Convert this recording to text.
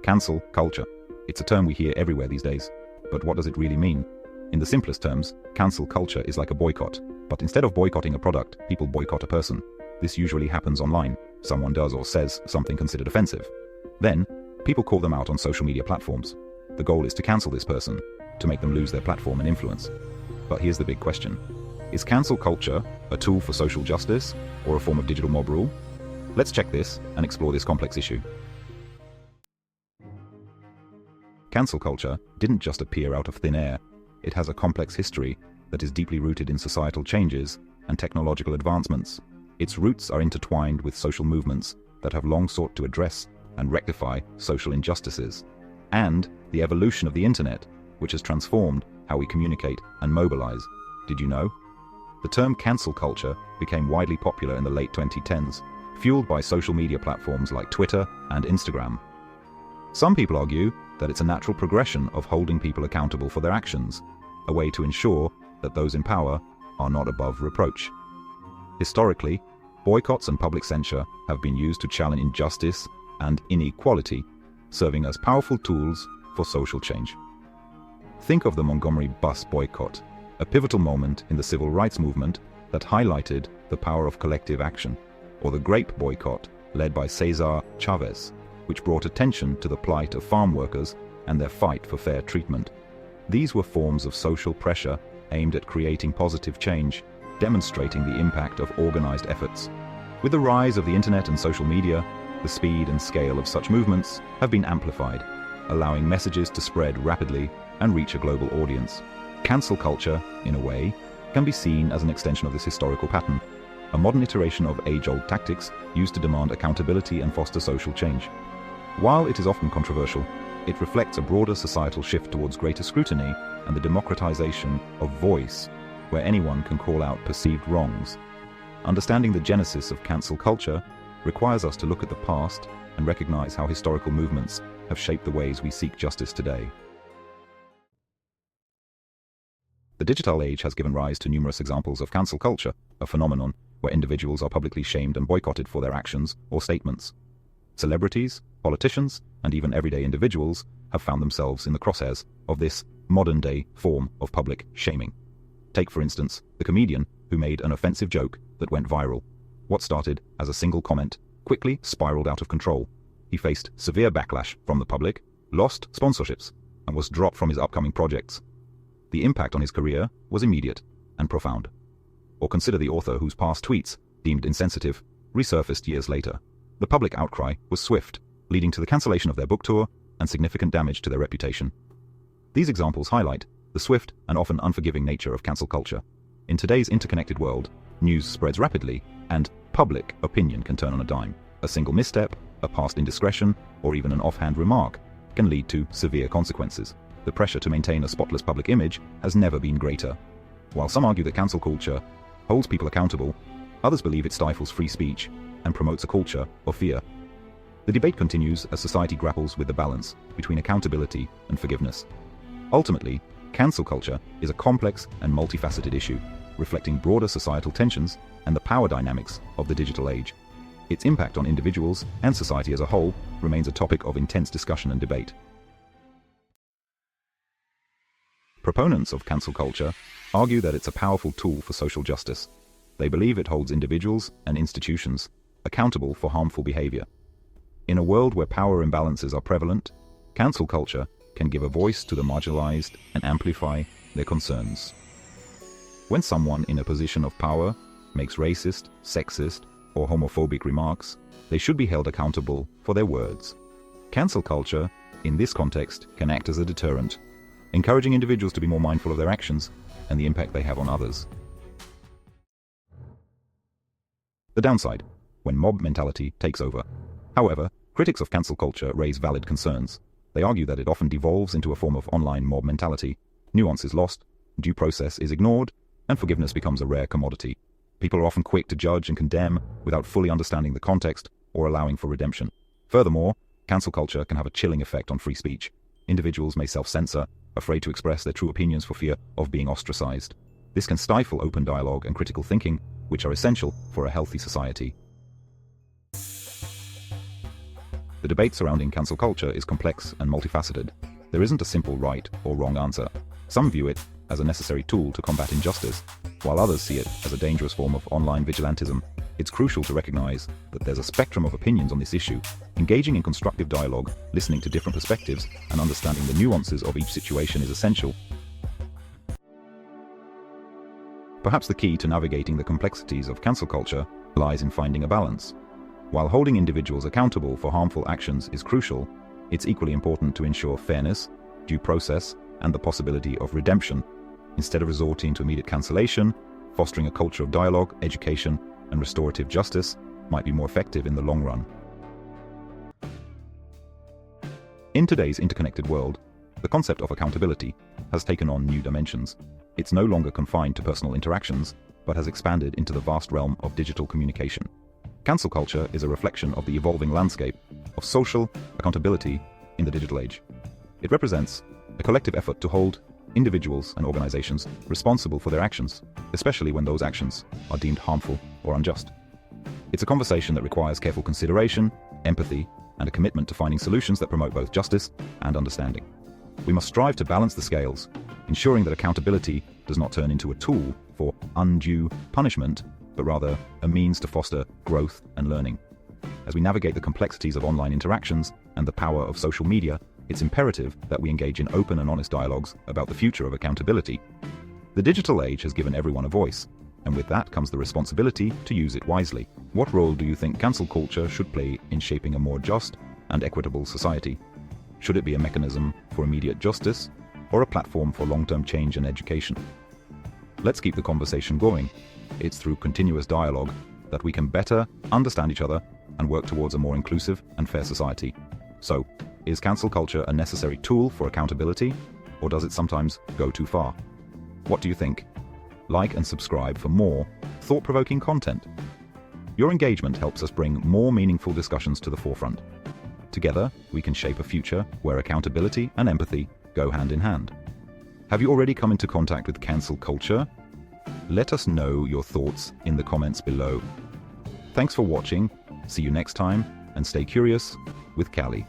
Cancel culture. It's a term we hear everywhere these days. But what does it really mean? In the simplest terms, cancel culture is like a boycott. But instead of boycotting a product, people boycott a person. This usually happens online. Someone does or says something considered offensive. Then, people call them out on social media platforms. The goal is to cancel this person, to make them lose their platform and influence. But here's the big question. Is cancel culture a tool for social justice or a form of digital mob rule? Let's check this and explore this complex issue. Cancel culture didn't just appear out of thin air. It has a complex history that is deeply rooted in societal changes and technological advancements. Its roots are intertwined with social movements that have long sought to address and rectify social injustices, and the evolution of the internet, which has transformed how we communicate and mobilize. Did you know? The term cancel culture became widely popular in the late 2010s, fueled by social media platforms like Twitter and Instagram. Some people argue that it's a natural progression of holding people accountable for their actions, a way to ensure that those in power are not above reproach. Historically, boycotts and public censure have been used to challenge injustice and inequality, serving as powerful tools for social change. Think of the Montgomery bus boycott, a pivotal moment in the civil rights movement that highlighted the power of collective action, or the grape boycott led by Cesar Chavez, which brought attention to the plight of farm workers and their fight for fair treatment. These were forms of social pressure aimed at creating positive change, demonstrating the impact of organized efforts. With the rise of the internet and social media, the speed and scale of such movements have been amplified, allowing messages to spread rapidly and reach a global audience. Cancel culture, in a way, can be seen as an extension of this historical pattern, a modern iteration of age-old tactics used to demand accountability and foster social change. While it is often controversial, it reflects a broader societal shift towards greater scrutiny and the democratization of voice, where anyone can call out perceived wrongs. Understanding the genesis of cancel culture requires us to look at the past and recognize how historical movements have shaped the ways we seek justice today. The digital age has given rise to numerous examples of cancel culture, a phenomenon where individuals are publicly shamed and boycotted for their actions or statements. Celebrities, politicians, and even everyday individuals have found themselves in the crosshairs of this modern-day form of public shaming. Take, for instance, the comedian who made an offensive joke that went viral. What started as a single comment quickly spiraled out of control. He faced severe backlash from the public, lost sponsorships, and was dropped from his upcoming projects. The impact on his career was immediate and profound. Or consider the author whose past tweets, deemed insensitive, resurfaced years later. The public outcry was swift, leading to the cancellation of their book tour and significant damage to their reputation. These examples highlight the swift and often unforgiving nature of cancel culture. In today's interconnected world, news spreads rapidly, and public opinion can turn on a dime. A single misstep, a past indiscretion, or even an offhand remark can lead to severe consequences. The pressure to maintain a spotless public image has never been greater. While some argue that cancel culture holds people accountable, others believe it stifles free speech and promotes a culture of fear. The debate continues as society grapples with the balance between accountability and forgiveness. Ultimately, cancel culture is a complex and multifaceted issue, reflecting broader societal tensions and the power dynamics of the digital age. Its impact on individuals and society as a whole remains a topic of intense discussion and debate. Proponents of cancel culture argue that it's a powerful tool for social justice. They believe it holds individuals and institutions accountable for harmful behavior. In a world where power imbalances are prevalent, cancel culture can give a voice to the marginalized and amplify their concerns. When someone in a position of power makes racist, sexist, or homophobic remarks, they should be held accountable for their words. Cancel culture, in this context, can act as a deterrent, encouraging individuals to be more mindful of their actions and the impact they have on others. The downside, when mob mentality takes over. However, critics of cancel culture raise valid concerns. They argue that it often devolves into a form of online mob mentality. Nuance is lost, due process is ignored, and forgiveness becomes a rare commodity. People are often quick to judge and condemn without fully understanding the context or allowing for redemption. Furthermore, cancel culture can have a chilling effect on free speech. Individuals may self-censor, afraid to express their true opinions for fear of being ostracized. This can stifle open dialogue and critical thinking, which are essential for a healthy society. The The debate surrounding cancel culture is complex and multifaceted. There isn't a simple right or wrong answer. Some view it as a necessary tool to combat injustice, while others see it as a dangerous form of online vigilantism. It's crucial to recognize that there's a spectrum of opinions on this issue. Engaging in constructive dialogue, listening to different perspectives, and understanding the nuances of each situation is essential. Perhaps the key to navigating the complexities of cancel culture lies in finding a balance. While holding individuals accountable for harmful actions is crucial, it's equally important to ensure fairness, due process, and the possibility of redemption. Instead of resorting to immediate cancellation, fostering a culture of dialogue, education, and restorative justice might be more effective in the long run. In today's interconnected world, the concept of accountability has taken on new dimensions. It's no longer confined to personal interactions, but has expanded into the vast realm of digital communication. Cancel culture is a reflection of the evolving landscape of social accountability in the digital age. It represents a collective effort to hold individuals and organizations responsible for their actions, especially when those actions are deemed harmful or unjust. It's a conversation that requires careful consideration, empathy, and a commitment to finding solutions that promote both justice and understanding. We must strive to balance the scales, ensuring that accountability does not turn into a tool for undue punishment, but rather a means to foster growth and learning. As we navigate the complexities of online interactions and the power of social media, it's imperative that we engage in open and honest dialogues about the future of accountability. The digital age has given everyone a voice, and with that comes the responsibility to use it wisely. What role do you think cancel culture should play in shaping a more just and equitable society? Should it be a mechanism for immediate justice, or a platform for long-term change and education? Let's keep the conversation going. It's through continuous dialogue that we can better understand each other and work towards a more inclusive and fair society. So, is cancel culture a necessary tool for accountability, or does it sometimes go too far? What do you think? Like and subscribe for more thought-provoking content. Your engagement helps us bring more meaningful discussions to the forefront. Together, we can shape a future where accountability and empathy go hand in hand. Have you already come into contact with cancel culture? Let us know your thoughts in the comments below. Thanks for watching. See you next time, and stay curious with Cali.